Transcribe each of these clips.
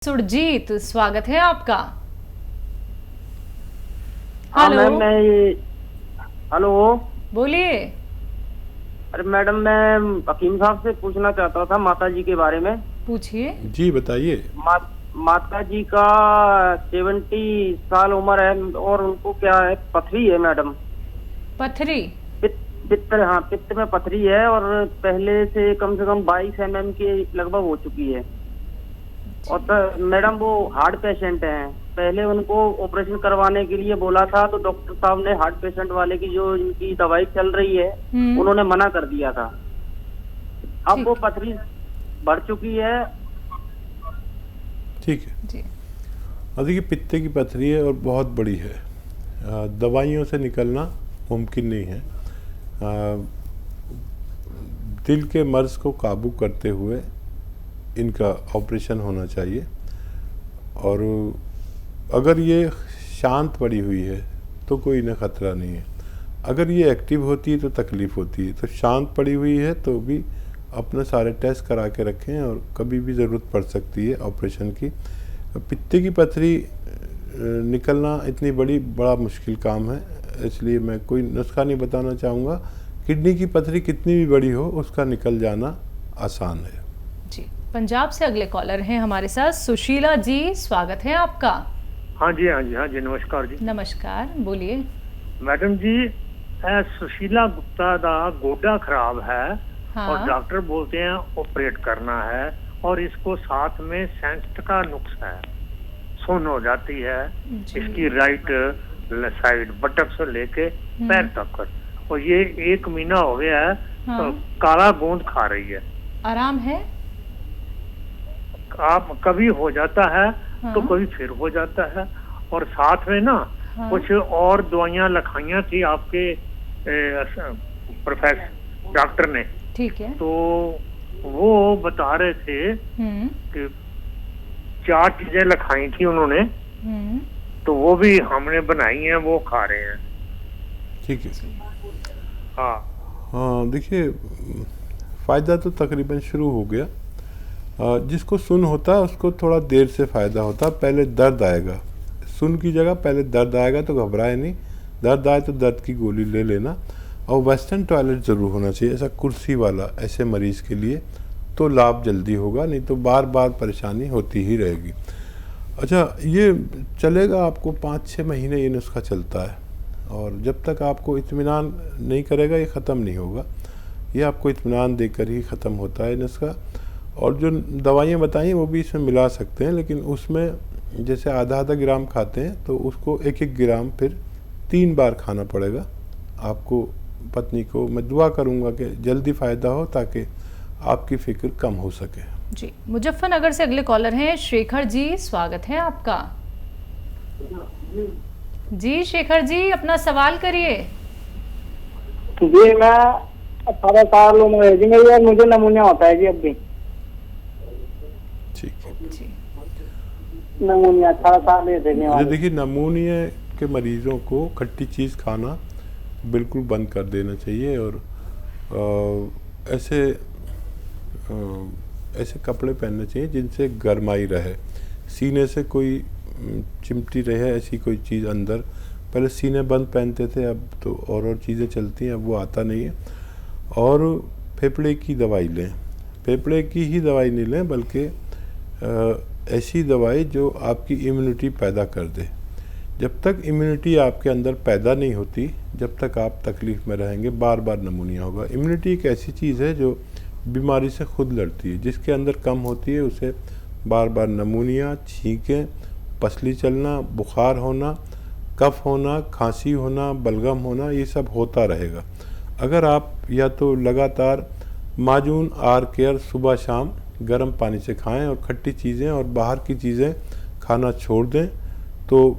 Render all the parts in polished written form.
सुरजीत, स्वागत है आपका। हाँ हेलो। मैम मैं हेलो। बोलिए। अरे मैडम मैं हकीम साहब से पूछना चाहता था माता जी के बारे में। पूछिए। जी बताइए। मा, माता जी का 70 साल उम्र है और उनको क्या है, पथरी है मैडम। पथरी। पित्त, हाँ पित्त में पथरी है और पहले से कम 22 mm की लगभग हो चुकी है। और मैडम वो हार्ट पेशेंट हैं। पहले उनको ऑपरेशन करवाने के लिए बोला था तो डॉक्टर साहब ने हार्ट पेशेंट वाले की जो इनकी दवाई चल रही है हम्म। उन्होंने मना कर दिया था। अब वो ठीक। पथरी बढ़ चुकी है। ठीक है। जी। अब देखिए, पित्ते की पथरी है और बहुत बड़ी है। दवाइयों से निकलना मुमकिन नहीं है। दिल के मर्ज को काबू करते हुए इनका ऑपरेशन होना चाहिए। और अगर ये शांत पड़ी हुई है तो कोई इन्हें ख़तरा नहीं है। अगर ये एक्टिव होती है तो तकलीफ़ होती है। तो शांत पड़ी हुई है तो भी अपने सारे टेस्ट करा के रखें और कभी भी ज़रूरत पड़ सकती है ऑपरेशन की। पित्ते की पथरी निकलना इतनी बड़ा मुश्किल काम है, इसलिए मैं कोई नुस्खा नहीं बताना चाहूँगा। किडनी की पथरी कितनी भी बड़ी हो उसका निकल जाना आसान है। जी। पंजाब से अगले कॉलर हैं हमारे साथ, सुशीला जी, स्वागत है आपका। हाँ जी हाँ जी हाँ जी, नमस्कार जी। नमस्कार, बोलिए। मैडम जी, सुशीला गुप्ता दा गोडा खराब है हाँ। और डॉक्टर बोलते हैं ऑपरेट करना है और इसको साथ में सेंस्ट का नुक्स है, सुन्न हो जाती है जी। इसकी राइट साइड बटक से लेके पैर तक। और ये 1 महीना हो गया है। हाँ। तो काला गोंद खा रही है। आराम है? आप कभी हो जाता है हाँ। तो कभी फिर हो जाता है। और साथ में ना हाँ। कुछ और दवाइयां लिखाइयां थी आपके प्रोफेसर डॉक्टर ने, ठीक है। तो वो बता रहे थे कि 4 चीजें लिखाई थी उन्होंने, तो वो भी हमने बनाई हैं, वो खा रहे हैं। ठीक है। हाँ हाँ, देखिए, फ़ायदा तो तकरीबन शुरू हो गया। जिसको सुन होता है उसको थोड़ा देर से फ़ायदा होता है। पहले दर्द आएगा, सुन की जगह पहले दर्द आएगा, तो घबराए नहीं। दर्द आए तो दर्द की गोली ले लेना। और वेस्टर्न टॉयलेट ज़रूर होना चाहिए, ऐसा कुर्सी वाला, ऐसे मरीज़ के लिए तो लाभ जल्दी होगा, नहीं तो बार बार परेशानी होती ही रहेगी। अच्छा, ये चलेगा आपको 5-6 महीने, ये नुस्खा चलता है। और जब तक आपको इत्मीनान नहीं करेगा ये ख़त्म नहीं होगा। ये आपको इत्मीनान देकर ही ख़त्म होता है नुस्खा। और जो दवाइयाँ बताई वो भी इसमें मिला सकते हैं, लेकिन उसमें जैसे आधा ग्राम खाते हैं तो उसको 1-1 ग्राम फिर 3 बार खाना पड़ेगा आपको। पत्नी को मैं दुआ करूँगा कि जल्दी फ़ायदा हो ताकि आपकी फ़िक्र कम हो सके। जी। मुजफ्फरनगर से अगले कॉलर हैं शेखर जी, स्वागत है आपका। जी शेखर जी, अपना सवाल करिए। जी मैं 18 साल उम्र है जी मेरी और मुझे नमूनिया होता है जी अब भी। ठीक है जी। नमूनिया 18 साल है देखने ये वाले। देखिए, नमूनिया के मरीज़ों को खट्टी चीज़ खाना बिल्कुल बंद कर देना चाहिए। और ऐसे कपड़े पहनने चाहिए जिनसे गर्माई रहे, सीने से कोई चिमटी रहे, ऐसी कोई चीज़ अंदर। पहले सीने बंद पहनते थे, अब तो और चीज़ें चलती हैं, अब वो आता नहीं है। और फेफड़े की दवाई लें। फेफड़े की ही दवाई नहीं लें, बल्कि ऐसी दवाई जो आपकी इम्यूनिटी पैदा कर दे। जब तक इम्यूनिटी आपके अंदर पैदा नहीं होती, जब तक आप तकलीफ़ में रहेंगे, बार बार नमूनिया होगा। इम्यूनिटी एक ऐसी चीज़ है जो बीमारी से खुद लड़ती है। जिसके अंदर कम होती है उसे बार बार नमूनिया, छींकें, पसली चलना, बुखार होना, कफ होना, खांसी होना, बलगम होना, ये सब होता रहेगा। अगर आप या तो लगातार माजून आर केयर सुबह शाम गर्म पानी से खाएं और खट्टी चीज़ें और बाहर की चीज़ें खाना छोड़ दें, तो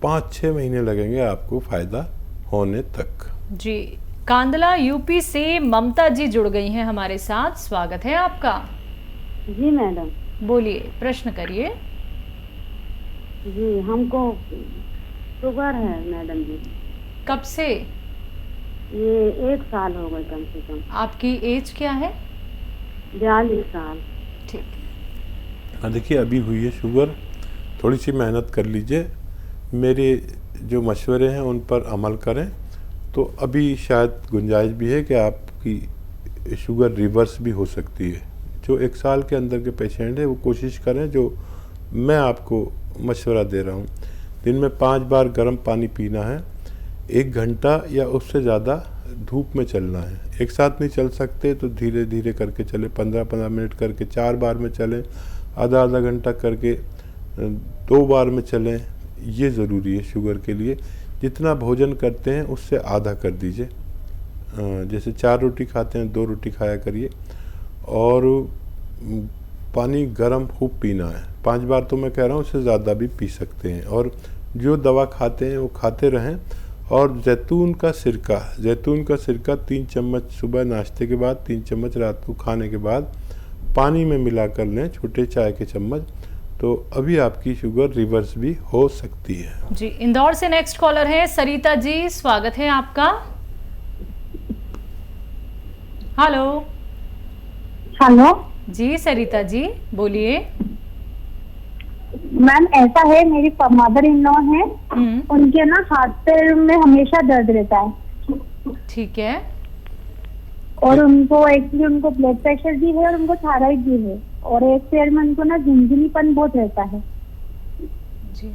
5-6 महीने लगेंगे आपको फ़ायदा होने तक। जी। कांदला यूपी से ममता जी जुड़ गई हैं हमारे साथ, स्वागत है आपका। जी मैडम। बोलिए, प्रश्न करिए। जी हमको शुगर है मैडम जी। कब से? ये 1 साल हो गए कम से कम। आपकी एज क्या है? 42 साल। ठीक। हाँ देखिए, अभी हुई है शुगर, थोड़ी सी मेहनत कर लीजिए, मेरे जो मशवरे हैं उन पर अमल करें, तो अभी शायद गुंजाइश भी है कि आपकी शुगर रिवर्स भी हो सकती है। जो 1 साल के अंदर के पेशेंट हैं वो कोशिश करें, जो मैं आपको मशवरा दे रहा हूँ, दिन में 5 बार गर्म पानी पीना है, 1 घंटा या उससे ज़्यादा धूप में चलना है। एक साथ नहीं चल सकते तो धीरे धीरे करके चले, 15-15 मिनट करके 4 बार में चलें, आधा घंटा करके 2 बार में चलें। ये ज़रूरी है शुगर के लिए। जितना भोजन करते हैं उससे आधा कर दीजिए, जैसे 4 रोटी खाते हैं 2 रोटी खाया करिए, और पानी गर्म खूब पीना है। 5 बार तो मैं कह रहा हूँ, उससे ज़्यादा भी पी सकते हैं। और जो दवा खाते हैं वो खाते रहें। और जैतून का सिरका 3 चम्मच सुबह नाश्ते के बाद, 3 चम्मच रात को खाने के बाद पानी में मिला कर लें, छोटे चाय के चम्मच, तो अभी आपकी शुगर रिवर्स भी हो सकती है। जी, इंदौर से नेक्स्ट कॉलर है सरिता जी, स्वागत है आपका। हेलो। हेलो जी सरिता जी, बोलिए। मैम, ऐसा है, मेरी मदर इन लॉ है, उनके ना हाथ पैर में हमेशा दर्द रहता है। ठीक है। और उनको एक्चुअली उनको ब्लड प्रेशर भी है और उनको थायराइड भी है, और एक पैर में उनको ना झुनझुनीपन बहुत रहता है। जी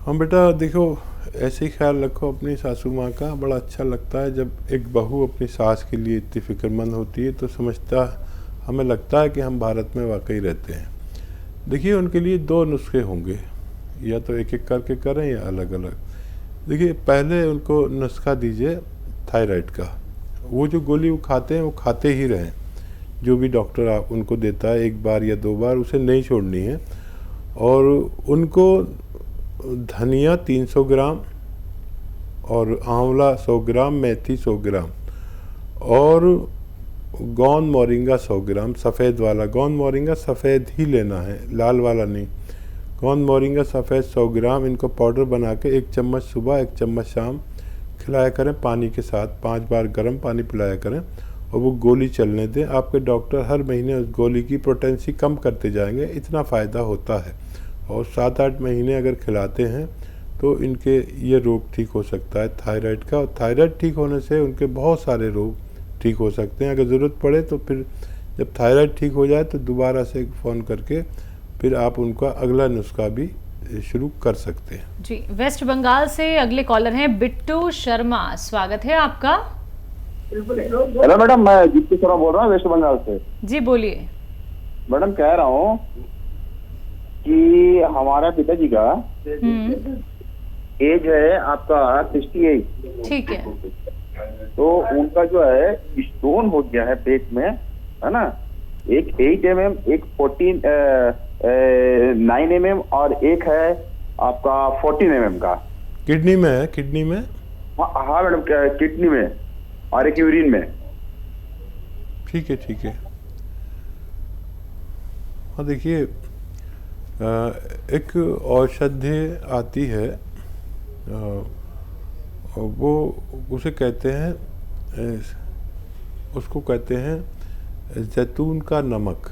हाँ बेटा, देखो ऐसे ही ख्याल रखो अपनी सासू माँ का। बड़ा अच्छा लगता है जब एक बहू अपनी सास के लिए इतनी फिक्रमंद होती है, तो हमें लगता है कि हम भारत में वाकई रहते हैं। देखिए, उनके लिए 2 नुस्खे होंगे, या तो एक एक करके करें या अलग अलग। देखिए, पहले उनको नुस्खा दीजिए थायराइड का। वो जो गोली वो खाते हैं वो खाते ही रहें, जो भी डॉक्टर आप उनको देता है 1 बार या 2 बार, उसे नहीं छोड़नी है। और उनको धनिया 300 ग्राम और आंवला 100 ग्राम, मेथी 100 ग्राम और गोंद मोरिंगा 100 ग्राम, सफ़ेद वाला गोंद मोरिंगा सफ़ेद ही लेना है, लाल वाला नहीं। गोंद मोरिंगा सफ़ेद 100 ग्राम, इनको पाउडर बना के 1 चम्मच सुबह 1 चम्मच शाम खिलाया करें पानी के साथ। 5 बार गर्म पानी पिलाया करें और वो गोली चलने दें। आपके डॉक्टर हर महीने उस गोली की पोटेंसी कम करते जाएंगे, इतना फ़ायदा होता है। और 7-8 महीने अगर खिलाते हैं तो इनके ये रोग ठीक हो सकता है थायराइड का। और थायराइड ठीक होने से उनके बहुत सारे रोग ठीक हो सकते हैं। अगर ज़रूरत पड़े तो फिर जब थायराइड ठीक हो जाए तो दोबारा से फ़ोन करके फिर आप उनका अगला नुस्खा भी शुरू कर सकते हैं। जी, वेस्ट बंगाल से अगले कॉलर हैं बिट्टू शर्मा, स्वागत है आपका। हेलो मैडम, मैं बिट्टू शर्मा बोल रहा हूँ वेस्ट बंगाल से। जी बोलिए। मैडम, कह रहा हूँ कि हमारा पिताजी का एज है आपका 68। ठीक है। तो उनका जो है स्टोन हो गया है पेट में, है ना, एक 8 mm, एक 9 mm और एक है आपका 14 mm का। किडनी में है, किडनी में। हाँ मैडम, किडनी में और एक यूरिन में। ठीक है, ठीक है। हाँ देखिए, एक औषधि आती है, वो उसे कहते हैं, उसको कहते हैं जैतून का नमक।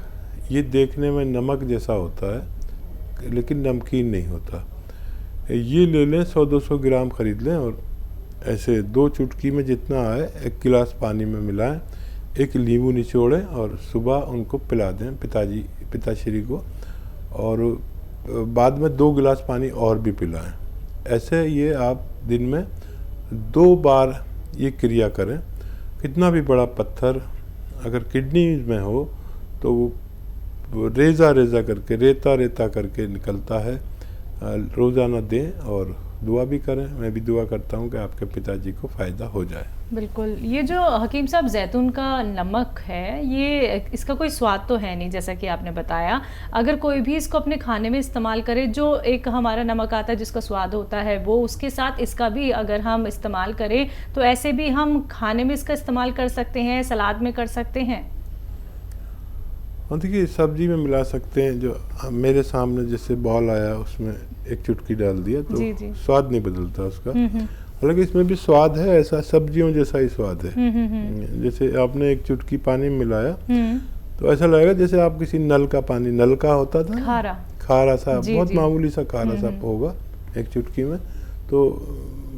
ये देखने में नमक जैसा होता है लेकिन नमकीन नहीं होता। ये ले लें, 100-200 ग्राम ख़रीद लें और ऐसे 2 चुटकी में जितना आए 1 गिलास पानी में मिलाएं, 1 नींबू निचोड़ें और सुबह उनको पिला दें पिताश्री को, और बाद में 2 गिलास पानी और भी पिलाएं। ऐसे ये आप दिन में 2 बार ये क्रिया करें। कितना भी बड़ा पत्थर अगर किडनी में हो तो वो रेजा करके, रेता करके निकलता है। रोज़ाना दें और दुआ भी करें। मैं भी दुआ करता हूँ कि आपके पिताजी को फ़ायदा हो जाए। बिल्कुल। ये जो हकीम साहब जैतून का नमक है, ये इसका कोई स्वाद तो है नहीं, जैसा कि आपने बताया। अगर कोई भी इसको अपने खाने में इस्तेमाल करे, जो एक हमारा नमक आता है जिसका स्वाद होता है वो, उसके साथ इसका भी अगर हम इस्तेमाल करें तो ऐसे भी हम खाने में इसका इस्तेमाल कर सकते हैं, सलाद में कर सकते हैं। हाँ देखिए, सब्जी में मिला सकते हैं। जो मेरे सामने जैसे बॉल आया उसमें 1 चुटकी डाल दिया तो जी। स्वाद नहीं बदलता उसका। हालांकि इसमें भी स्वाद है, ऐसा सब्जियों जैसा ही स्वाद है। जैसे आपने 1 चुटकी पानी में मिलाया तो ऐसा लगेगा जैसे आप किसी नल का पानी, नल का होता था खारा सा, बहुत मामूली सा खारा सा होगा एक चुटकी में, तो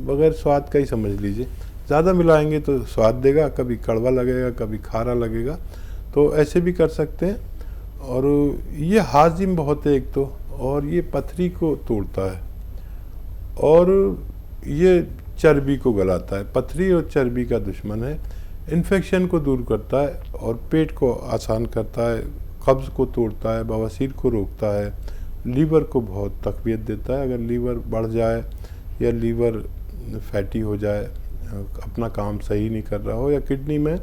बगैर स्वाद का ही समझ लीजिए। ज़्यादा मिलाएंगे तो स्वाद देगा, कभी कड़वा लगेगा, कभी खारा लगेगा, तो ऐसे भी कर सकते हैं। और ये हाजिम बहुत है एक तो, और ये पथरी को तोड़ता है, और ये चर्बी को गलाता है। पथरी और चर्बी का दुश्मन है। इन्फेक्शन को दूर करता है और पेट को आसान करता है, कब्ज़ को तोड़ता है, बवासीर को रोकता है, लीवर को बहुत तक़वियत देता है। अगर लीवर बढ़ जाए या लीवर फैटी हो जाए, अपना काम सही नहीं कर रहा हो, या किडनी में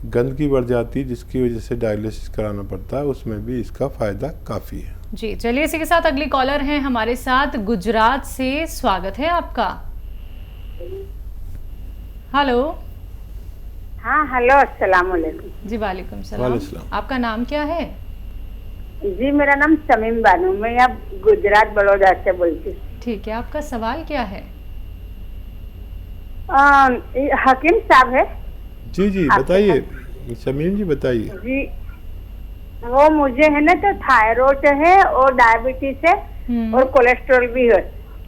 गंदगी बढ़ जाती है जिसकी वजह से डायलिसिस कराना पड़ता है, उसमें भी इसका फ़ायदा काफ़ी है। जी चलिए, इसी के साथ अगली कॉलर हैं हमारे साथ गुजरात से। स्वागत है आपका। हेलो। हाँ हेलो, अस्सलाम वालेकुम। जी वालेकुम सलाम। आपका नाम क्या है? जी मेरा नाम शमीम बानू, मैं यहाँ गुजरात बड़ौदा से बोलती हूँ। ठीक है, आपका सवाल क्या है? हकीम साहब है? जी जी बताइए शमीम जी, बताइए। जी वो मुझे है ना तो थायराइड है और डायबिटीज है और कोलेस्ट्रॉल भी है,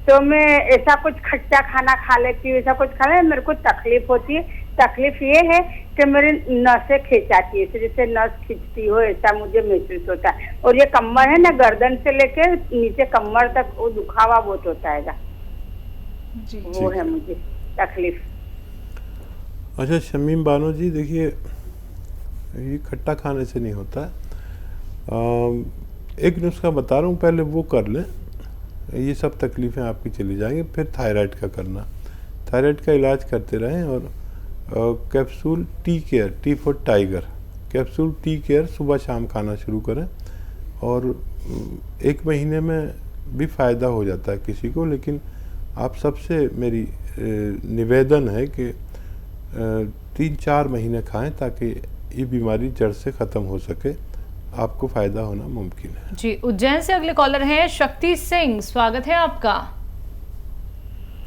तो मैं ऐसा कुछ खट्टा खाना खा लेती हूँ, ऐसा कुछ खा ले मेरे को तकलीफ होती है। तकलीफ ये है कि मेरी नसें खिंचाती है, जैसे नस खींचती हो ऐसा मुझे महसूस होता है। और ये कमर है ना, गर्दन से लेके नीचे कमर तक वो दुखावा बहुत होता है। वो है मुझे तकलीफ। अच्छा शमीम बानो जी, देखिए ये खट्टा खाने से नहीं होता है। एक नुस्खा बता रहा हूँ, पहले वो कर लें, ये सब तकलीफ़ें आपकी चली जाएंगी। फिर थायराइड का करना, थायराइड का इलाज करते रहें। और capsule tea care, T for tiger, capsule tea care सुबह शाम खाना शुरू करें, और 1 महीने में भी फ़ायदा हो जाता है किसी को। लेकिन आप सबसे मेरी निवेदन है कि 3-4 महीने खाएं ताकि ये बीमारी जड़ से ख़त्म हो सके, आपको फ़ायदा होना मुमकिन है। जी उज्जैन से अगले कॉलर हैं शक्ति सिंह, स्वागत है आपका।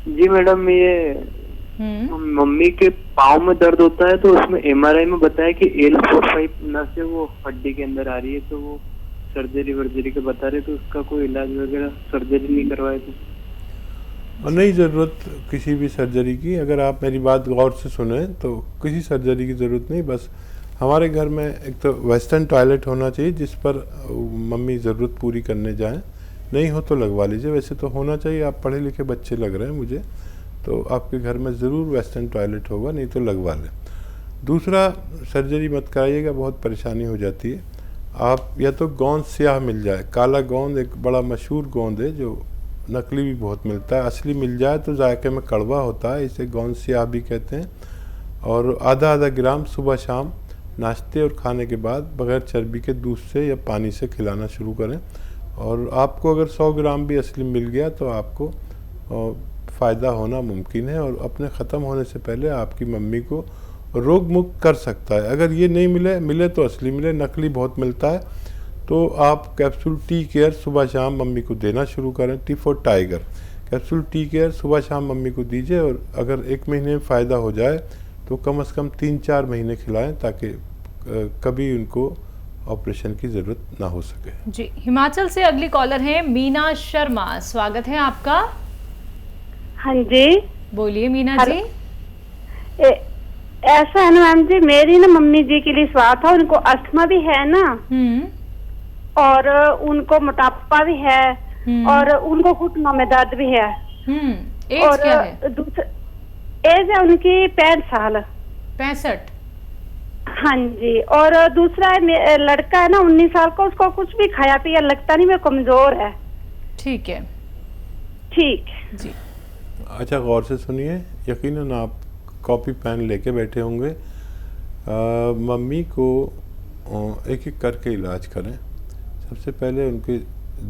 जी मैडम, ये मम्मी के पाँव में दर्द होता है, तो उसमें MRI में बताया कि L4-5 नस है वो हड्डी के अंदर आ रही है, तो वो सर्जरी के बता रहे, तो उसका कोई इलाज वगैरह सर्जरी नहीं करवाए तो? और नहीं ज़रूरत किसी भी सर्जरी की। अगर आप मेरी बात गौर से सुने तो किसी सर्जरी की ज़रूरत नहीं। बस हमारे घर में एक तो वेस्टर्न टॉयलेट होना चाहिए जिस पर मम्मी ज़रूरत पूरी करने जाएं, नहीं हो तो लगवा लीजिए। वैसे तो होना चाहिए, आप पढ़े लिखे बच्चे लग रहे हैं मुझे, तो आपके घर में ज़रूर वेस्टर्न टॉयलेट होगा, नहीं तो लगवा लें। दूसरा, सर्जरी मत कराइएगा, बहुत परेशानी हो जाती है। आप या तो गोंद स्याह मिल जाए, काला गोंद एक बड़ा मशहूर गोंद है जो नकली भी बहुत मिलता है, असली मिल जाए तो जायके में कड़वा होता है, इसे गोंद स्याह भी कहते हैं। और आधा ग्राम सुबह शाम नाश्ते और खाने के बाद बग़ैर चर्बी के दूध से या पानी से खिलाना शुरू करें। और आपको अगर 100 ग्राम भी असली मिल गया तो आपको फ़ायदा होना मुमकिन है, और अपने ख़त्म होने से पहले आपकी मम्मी को रोग मुक्त कर सकता है। अगर ये नहीं मिले तो असली मिले, नकली बहुत मिलता है, तो आप कैप्सूल टी केयर सुबह शाम मम्मी को देना शुरू करें। T for tiger capsule tea care सुबह शाम मम्मी को दीजिए, और अगर 1 महीने में फ़ायदा हो जाए तो कम से कम 3-4 महीने खिलाएं ताकि कभी उनको ऑपरेशन की ज़रूरत ना हो सके। जी हिमाचल से अगली कॉलर है मीना शर्मा, स्वागत है आपका। हाँ जी बोलिए मीना जी। ऐसा है ना मैम जी, मेरी ना मम्मी जी के लिए सवाल था, उनको अस्थमा भी है ना, और उनको मोटापा भी है, और उनको घुटनों में दर्द भी है। एज क्या है? एज है उनकी 65 साल। 65? हाँ जी। और दूसरा है लड़का है ना 19 साल का, उसको कुछ भी खाया पिया लगता नहीं, मैं कमजोर है। ठीक है ठीक जी। अच्छा गौर से सुनिए, यकीनन आप कॉपी पेन लेके बैठे होंगे। मम्मी को एक एक करके इलाज करें। सबसे पहले उनके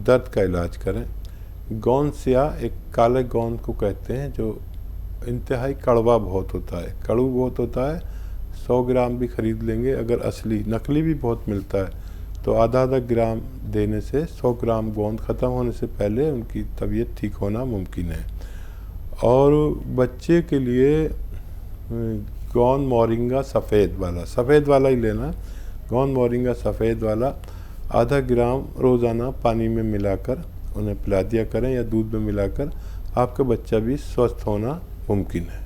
दर्द का इलाज करें। गोंद स्याह एक काले गोंद को कहते हैं जो इंतहाई कड़वा बहुत होता है, कड़ू बहुत होता है। 100 ग्राम भी ख़रीद लेंगे, अगर असली, नकली भी बहुत मिलता है, तो आधा ग्राम देने से 100 ग्राम गोंद ख़त्म होने से पहले उनकी तबीयत ठीक होना मुमकिन है। और बच्चे के लिए गोंद मोरिंगा सफ़ेद वाला ही लेना। गौन मोरिंगा सफ़ेद वाला आधा ग्राम रोज़ाना पानी में मिलाकर उन्हें पिला दिया करें या दूध में मिलाकर, आपका बच्चा भी स्वस्थ होना मुमकिन है।